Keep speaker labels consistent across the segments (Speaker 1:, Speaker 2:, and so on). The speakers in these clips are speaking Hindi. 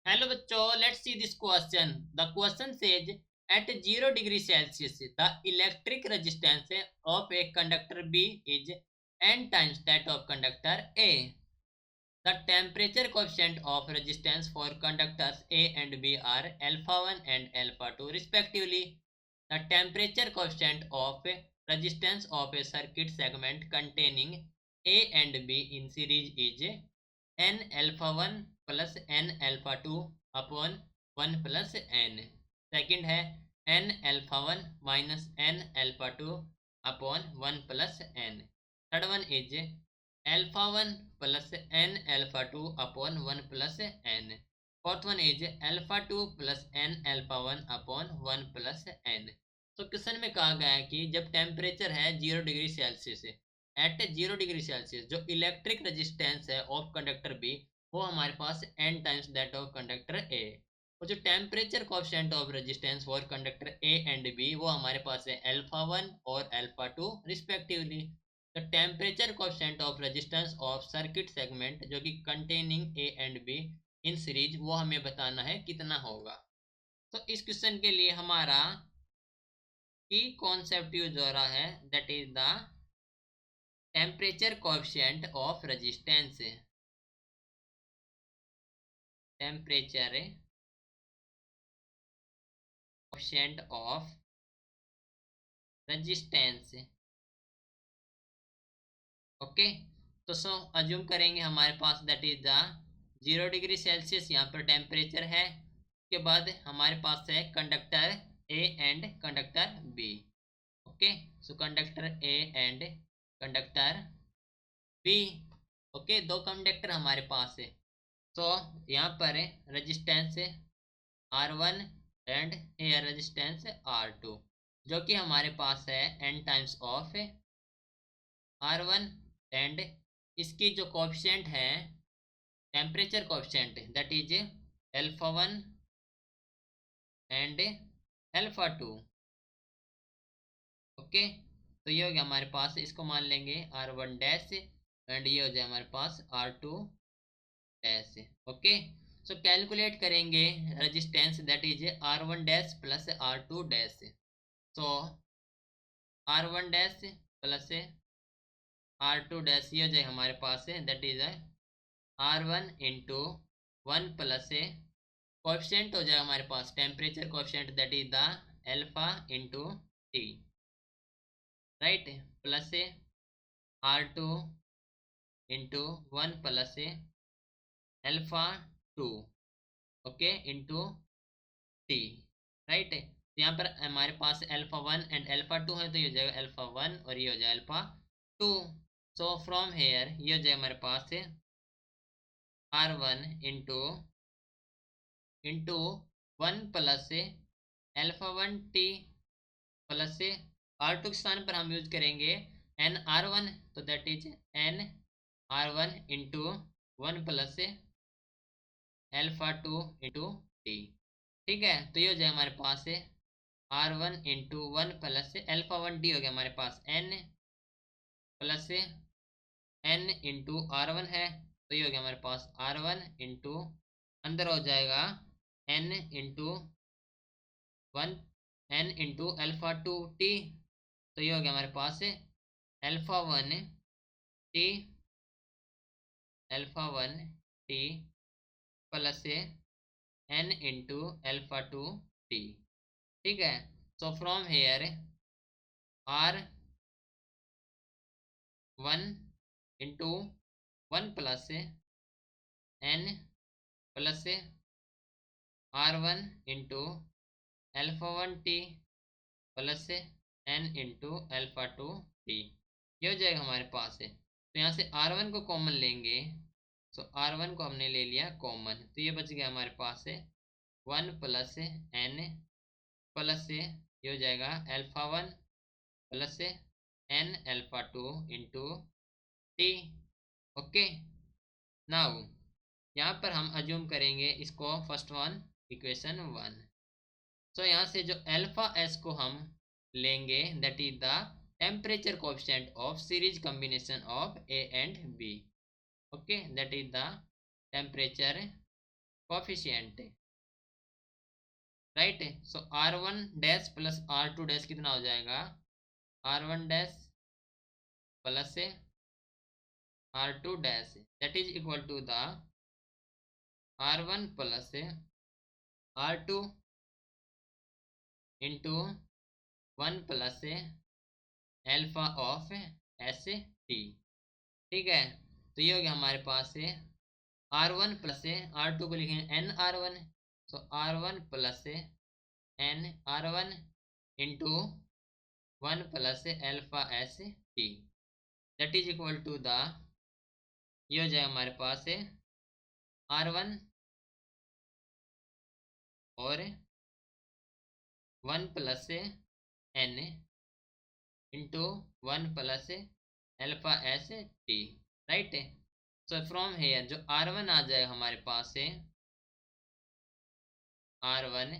Speaker 1: Hello bachcho, let's see this question. The question says at 0 degree Celsius, the electric resistance of a conductor B is n times that of conductor A. The temperature coefficient of resistance for conductors A and B are alpha 1 and alpha 2 respectively. The temperature coefficient of resistance of a circuit segment containing A and B in series is n alpha 1 plus n alpha 2 upon 1 plus n. Second है n alpha 1 minus n alpha 2 upon 1 plus n. Third one is alpha 1 plus n alpha 2 upon 1 plus n. Fourth one is alpha 2 plus n alpha 1 upon 1 plus n. तो क्वेश्चन में कहा गया है कि जब टेम्परेचर है 0 degree Celsius at 0 degree Celsius जो इलेक्ट्रिक रेजिस्टेंस है ऑफ कंडक्टर बी वो हमारे पास n times that of conductor A. और जो temperature coefficient of resistance for conductor A and B वो हमारे पास है अल्फा 1 और alpha 2 respectively. The temperature coefficient of resistance of circuit segment जो कि containing A and B in series वो हमें बताना है कितना होगा। तो इस क्वेश्चन के लिए हमारा की कॉन्सेप्ट यूज हो रहा है that is the temperature coefficient of resistance. Temperature coefficient of resistance. Okay, तो सो अज्यूम करेंगे हमारे पास that is the 0 degree Celsius यहाँ पर टेम्परेचर है। उसके बाद हमारे पास है conductor A and conductor B. Okay, so conductor A and conductor B. Okay, दो कंडक्टर हमारे पास है। तो यहाँ पर resistance R1 and air resistance R2 जो कि हमारे पास है n times of R1 and इसकी जो कोएफिशिएंट है temperature coefficient that is alpha 1 and alpha 2। Okay, तो ये हो गया हमारे पास, इसको मान लेंगे R1 डैश एंड ये हो जाए हमारे पास R2 dash. Okay, so calculate करेंगे resistance that is R1 dash plus R2 dash. So R1 dash plus R2 dash ये हो जाए हमारे पास that is R1 into 1 plus coefficient हो जाए हमारे पास temperature coefficient that is the alpha into T, right, plus R2 into 1 plus alpha 2 okay into T, right. यहाँ पर हमारे पास अल्फा 1 एंड अल्फा 2 है तो ये हो जाएगा अल्फा 1 और ये हो जाए अल्फा 2। सो फ्रॉम हेयर ये हो जाए हमारे पास R1 into 1 plus alpha 1 T plus R2 के स्थान पर हम यूज करेंगे एन R1 तो that is an R1 into 1 plus alpha 2 into T. ठीक है, तो ये हो जाए हमारे पास R1 into 1 plus alpha 1 T हो गया हमारे पास n plus n into R1 है तो ये हो गया हमारे पास R1 इंटू अंदर हो जाएगा n into 1 n into alpha 2 T तो ये हो गया हमारे पास alpha 1 T alpha 1 T plus n into alpha 2 T. ठीक है, so from here R1 into 1 plus n plus R1 into alpha 1 T plus n into alpha 2 T ये हो जाएगा हमारे पास तो यहाँ से R1 को कॉमन लेंगे। सो R1 को हमने ले लिया कॉमन तो ये बच गया हमारे पास 1 प्लस n प्लस ये हो जाएगा alpha 1 plus n alpha 2 into T. Okay, now यहाँ पर हम अज्यूम करेंगे इसको फर्स्ट वन इक्वेशन 1। सो यहाँ से जो अल्फा एस को हम लेंगे that is the temperature coefficient of series combination of A and B. Okay, that is the temperature coefficient, right. So R1 dash plus R2 dash कितना हो जाएगा, R1 dash plus R2 dash that is equal to the R1 plus R2 into 1 plus alpha of S T, ठीक है। तो ये हो गया हमारे पास R1 प्लस R2 को लिखेंगे N R1, so R1 plus N R1 into 1 plus alpha S T that is equal to the, ये हो जाएगा हमारे पास R1 और 1 plus N into 1 plus alpha S T, right. So from here जो R1 आ जाएगा हमारे पास R1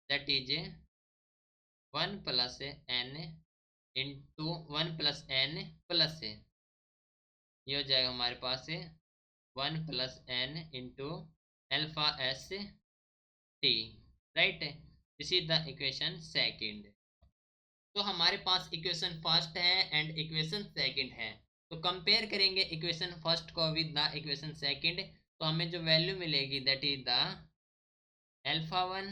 Speaker 1: that is 1 plus N into 1 plus N plus, ये हो जाएगा हमारे पास 1 plus N into alpha S T, right. This is the equation second. तो हमारे पास इक्वेशन फर्स्ट है एंड इक्वेशन सेकंड है, तो कंपेयर करेंगे इक्वेशन फर्स्ट को विद द इक्वेशन सेकंड। तो हमें जो वैल्यू मिलेगी that is the alpha 1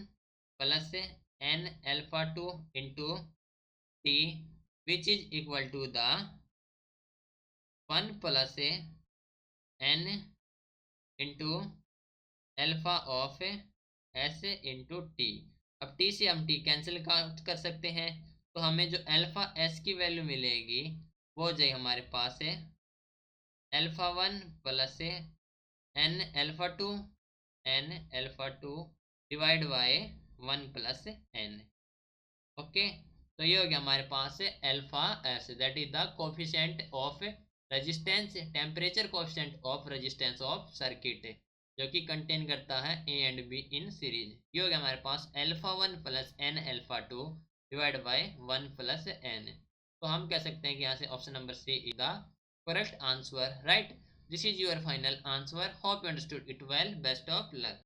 Speaker 1: plus N alpha 2 into T which is equal to the 1 plus N into alpha of S into T. अब टी से हम टी कैंसिल कर सकते हैं, तो हमें जो एल्फा एस की वैल्यू मिलेगी वो हो जाएगी हमारे पास alpha 1 plus N alpha two divide by 1 plus n, okay. तो ये हो गया हमारे पास alpha s that is the coefficient of resistance, temperature coefficient of resistance of circuit, जो कि कंटेन करता है A and B in series. ये हो गया हमारे पास alpha 1 plus N alpha 2 divide by 1 plus n. तो हम कह सकते हैं कि यहाँ से option number C is the correct answer, right. This is your final answer, hope you understood it well, best of luck.